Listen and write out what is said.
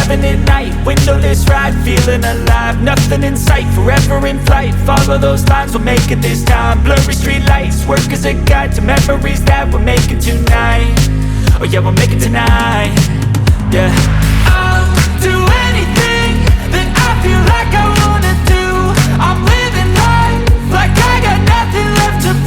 Living it right, windowless ride, feeling alive. Nothing in sight, forever in flight. Follow those lines, we'll make it this time. Blurry street lights, work as a guide to memories that we're making tonight. Oh yeah, we'll make it tonight. Yeah.